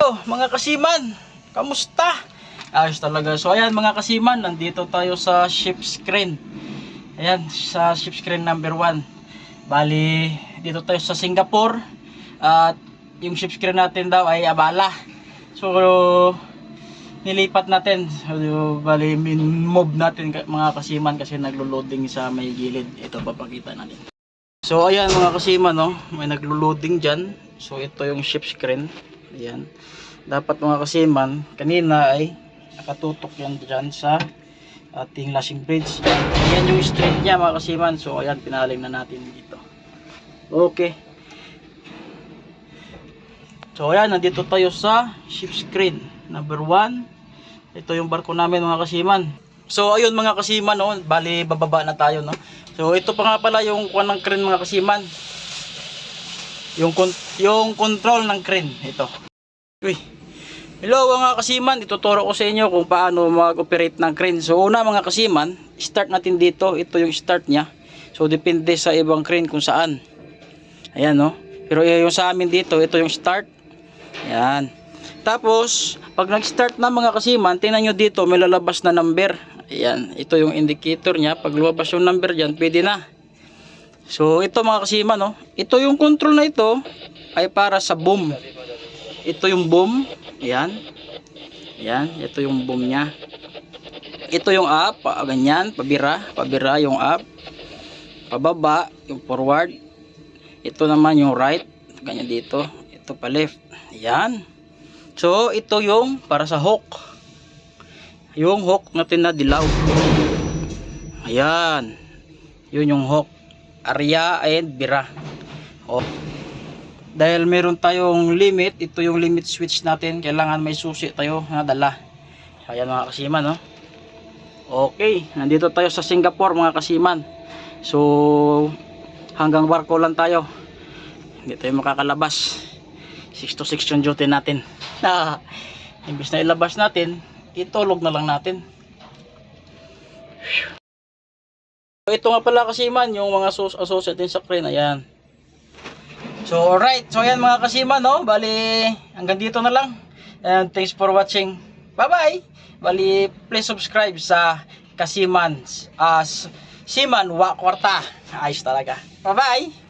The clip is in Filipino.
tayo mga kasiman. Kamusta? Ayos talaga. So ayan mga kasiman, nandito tayo sa ship's crane. Ayan, sa ship's crane number 1. Bali, dito tayo sa Singapore. At yung ship's crane natin daw ay abala. So nilipat natin. So, bali, move natin mga kasiman kasi naglo-loading sa may gilid. Ito papakita natin. So ayan mga kasiman, no? May naglo-loading dyan. So ito yung ship's crane. Ayan. Dapat mga kasiman, kanina ay nakatutok yan dyan sa ating lashing bridge. Ayan yung straight niya mga kasiman. So ayan, pinaling na natin dito. Okay. So ayan, nandito tayo sa ship's crane number 1. Ito yung barko namin mga kasiman. So ayun mga kasiman, no? Bali bababa na tayo, no? So ito pa nga pala yung kuwan ng crane mga kasiman. Yung control ng crane ito. Uy. Hello mga kasiman, ituturo ko sa inyo kung paano mag-operate ng crane. So una mga kasiman, start natin dito. Ito yung start niya. So depende sa ibang crane kung saan. Ayan, no. Pero yung sa amin dito, ito yung start. Ayan. Tapos pag nag-start na mga kasiman, tingnan nyo dito, may lalabas na number. Ayan, ito yung indicator niya. Pag lumabas yung number dyan, pwede na. So ito mga kasiman, no? Ito yung control na ito ay para sa boom. Ito yung boom. Ayan. Ayan, ito yung boom nya. Ito yung up, ganyan, pabira yung up. Pababa, yung forward. Ito naman yung right, ganyan dito. Ito pa left. Ayan. So ito yung para sa hook. Yung hook natin na dilaw. Ayan. Yun yung hook. Area and bira. Oh. Dahil meron tayong limit, ito yung limit switch natin. Kailangan may susi tayo na dala. Ayan mga kasiman, no? Okay, nandito tayo sa Singapore mga kasiman. So hanggang barko lang tayo. Hindi tayo makakalabas. 6 to 6 yung duty natin. Imbis na ilabas natin, itulog na lang natin. Ito nga pala kasiman, yung mga associate din sa crane, ayan. So alright, so ayan mga kasiman, no? Bali, hanggang dito na lang. And thanks for watching. Bye bye. Bali, please subscribe sa Kasiman, Siman Wa Kwarta. Ayos talaga. Bye bye.